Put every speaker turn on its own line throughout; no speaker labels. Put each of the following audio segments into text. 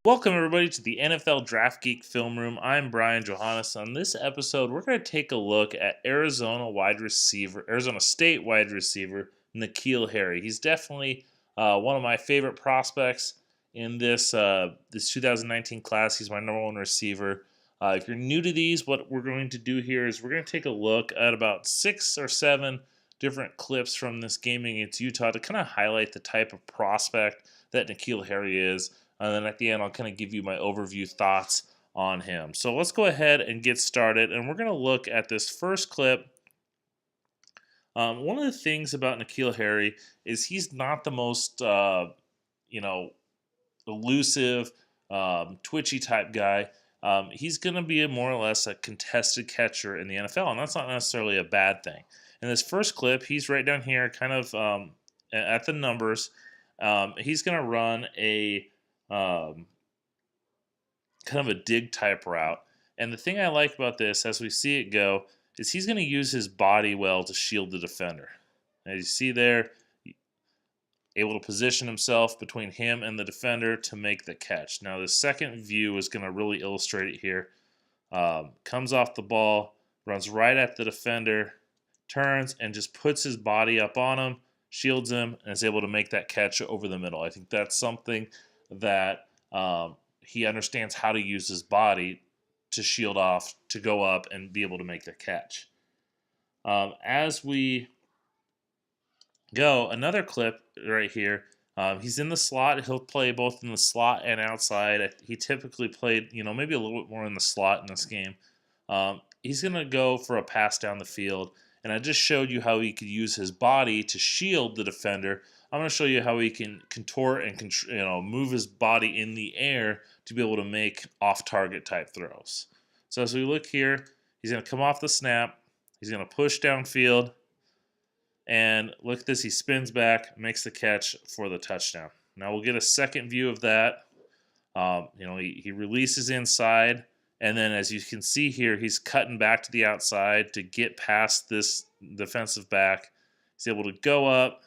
Welcome everybody to the NFL Draft Geek Film Room. I'm Brian Johannes. On this episode, we're going to take a look at Arizona State wide receiver Keal Harry. He's definitely one of my favorite prospects in this 2019 class. He's my number one receiver. If you're new to these, what we're going to do here is we're going to take a look at about 6 or 7 different clips from this game against Utah to kind of highlight the type of prospect that Keal Harry is. And then at the end, I'll kind of give you my overview thoughts on him. So let's go ahead and get started. And we're going to look at this first clip. One of the things about Keal Harry is he's not the most, elusive, twitchy type guy. He's going to be more or less a contested catcher in the NFL, and that's not necessarily a bad thing. In this first clip, he's right down here, kind of at the numbers. He's going to run a kind of a dig type route. And the thing I like about this, as we see it go, is he's going to use his body well to shield the defender. As you see there, able to position himself between him and the defender to make the catch. Now, the second view is going to really illustrate it here. Comes off the ball, runs right at the defender, turns, and just puts his body up on him, shields him, and is able to make that catch over the middle. I think that's something that he understands how to use his body to shield off, to go up, and be able to make the catch. As we go, another clip right here. He's in the slot. He'll play both in the slot and outside. He typically played, maybe a little bit more in the slot in this game. He's going to go for a pass down the field. And I just showed you how he could use his body to shield the defender. I'm going to show you how he can contort and move his body in the air to be able to make off-target type throws. So as we look here, he's going to come off the snap. He's going to push downfield. And look at this. He spins back, makes the catch for the touchdown. Now we'll get a second view of that. He releases inside. And then as you can see here, he's cutting back to the outside to get past this defensive back. He's able to go up,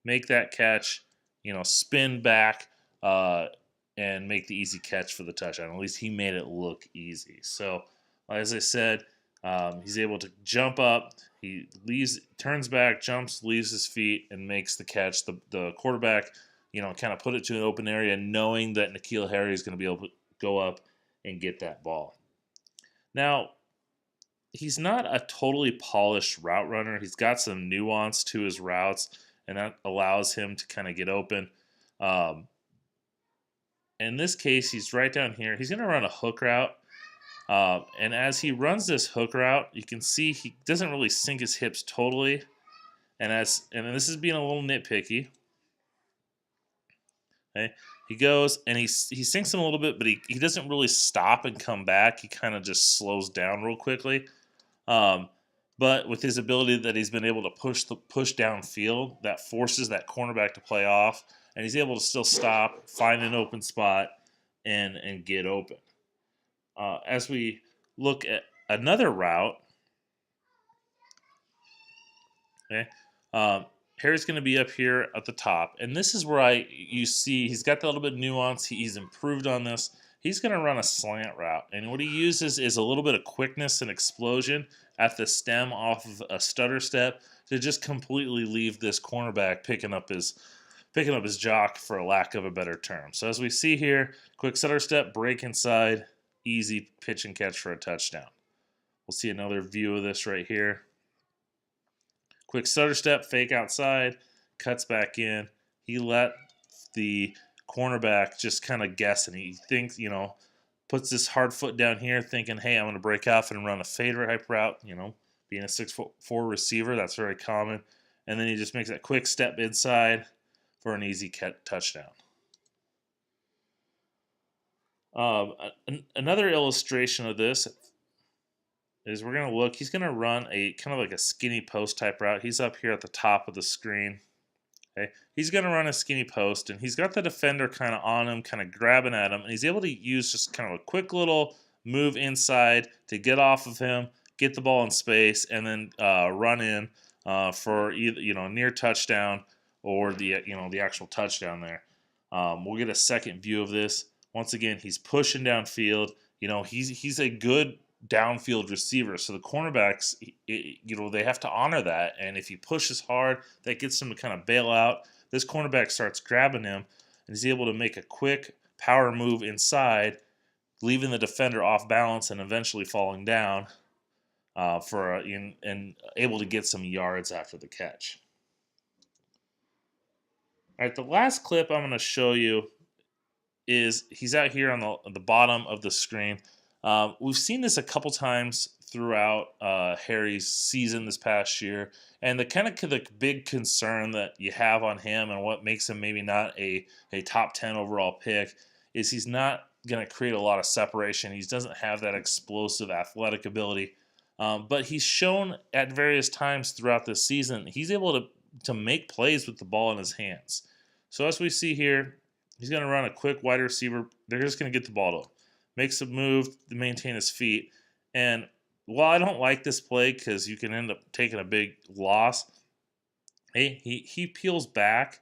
make that catch, spin back, and make the easy catch for the touchdown. At least he made it look easy. So, as I said, he's able to jump up. He turns back, jumps, leaves his feet, and makes the catch. The quarterback, kind of put it to an open area, knowing that Keal Harry is going to be able to go up and get that ball. Now, he's not a totally polished route runner. He's got some nuance to his routes, and that allows him to kind of get open. In this case, he's right down here. He's going to run a hook route. And as he runs this hook route, you can see he doesn't really sink his hips totally. And this is being a little nitpicky. Okay. He goes and he sinks him a little bit, but he doesn't really stop and come back. He kind of just slows down real quickly. But with his ability that he's been able to push downfield, that forces that cornerback to play off, and he's able to still stop, find an open spot, and get open. As we look at another route, okay, Harry's going to be up here at the top, and this is where you see he's got that little bit of nuance. He's improved on this. He's going to run a slant route, and what he uses is a little bit of quickness and explosion at the stem off of a stutter step to just completely leave this cornerback picking up his jock, for a lack of a better term. So as we see here, quick stutter step, break inside, easy pitch and catch for a touchdown. We'll see another view of this right here. Quick stutter step, fake outside, cuts back in. He let the cornerback just kind of guess, and he thinks, puts this hard foot down here thinking, hey, I'm going to break off and run a fade type route. Being a 6'4" receiver, that's very common. And then he just makes that quick step inside for an easy touchdown. Another illustration of this is we're going to look. He's going to run a kind of like a skinny post type route. He's up here at the top of the screen. Okay, he's going to run a skinny post, and he's got the defender kind of on him, kind of grabbing at him, and he's able to use just kind of a quick little move inside to get off of him, get the ball in space, and then run in for either near touchdown or the actual touchdown there. We'll get a second view of this. Once again, he's pushing downfield. He's a good downfield receiver. So the cornerbacks, they have to honor that. And if he pushes hard, that gets him to kind of bail out. This cornerback starts grabbing him, and he's able to make a quick power move inside, leaving the defender off balance and eventually falling down and able to get some yards after the catch. All right, the last clip I'm going to show you is he's out here on the bottom of the screen. We've seen this a couple times throughout Harry's season this past year, and the big concern that you have on him and what makes him maybe not a top 10 overall pick is he's not going to create a lot of separation. He doesn't have that explosive athletic ability, but he's shown at various times throughout this season he's able to make plays with the ball in his hands. So as we see here, he's going to run a quick wide receiver. They're just going to get the ball to him. Makes a move to maintain his feet. And while I don't like this play because you can end up taking a big loss, he peels back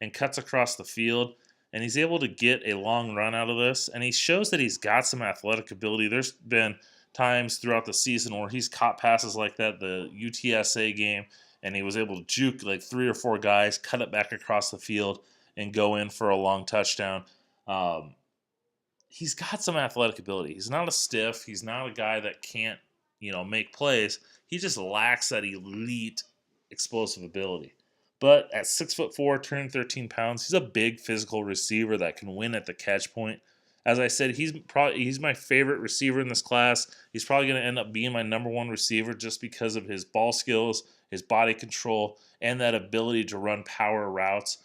and cuts across the field, and he's able to get a long run out of this. And he shows that he's got some athletic ability. There's been times throughout the season where he's caught passes like that, the UTSA game, and he was able to juke like 3 or 4 guys, cut it back across the field, and go in for a long touchdown. He's got some athletic ability. He's not a stiff. He's not a guy that can't, make plays. He just lacks that elite explosive ability. But at 6'4", turning 13 pounds, he's a big physical receiver that can win at the catch point. As I said, he's my favorite receiver in this class. He's probably going to end up being my number 1 receiver just because of his ball skills, his body control, and that ability to run power routes.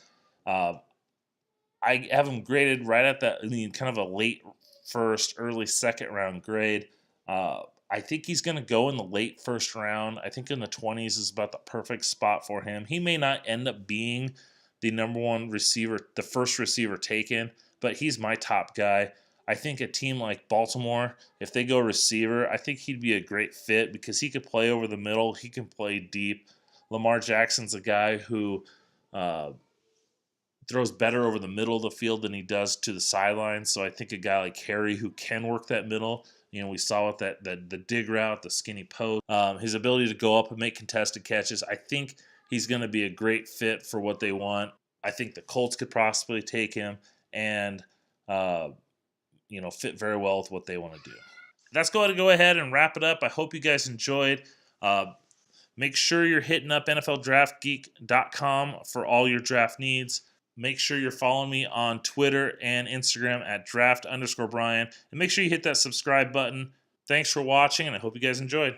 I have him graded right at that, kind of a late first, early second round grade. I think he's going to go in the late first round. I think in the 20s is about the perfect spot for him. He may not end up being the number 1 receiver, the first receiver taken, but he's my top guy. I think a team like Baltimore, if they go receiver, I think he'd be a great fit because he could play over the middle. He can play deep. Lamar Jackson's a guy who throws better over the middle of the field than he does to the sidelines. So I think a guy like Harry who can work that middle, we saw with the dig route, the skinny post, his ability to go up and make contested catches. I think he's going to be a great fit for what they want. I think the Colts could possibly take him and, fit very well with what they want to do. That's going to go ahead and wrap it up. I hope you guys enjoyed. Make sure you're hitting up NFLDraftGeek.com for all your draft needs. Make sure you're following me on Twitter and Instagram at draft_Brian. And make sure you hit that subscribe button. Thanks for watching, and I hope you guys enjoyed.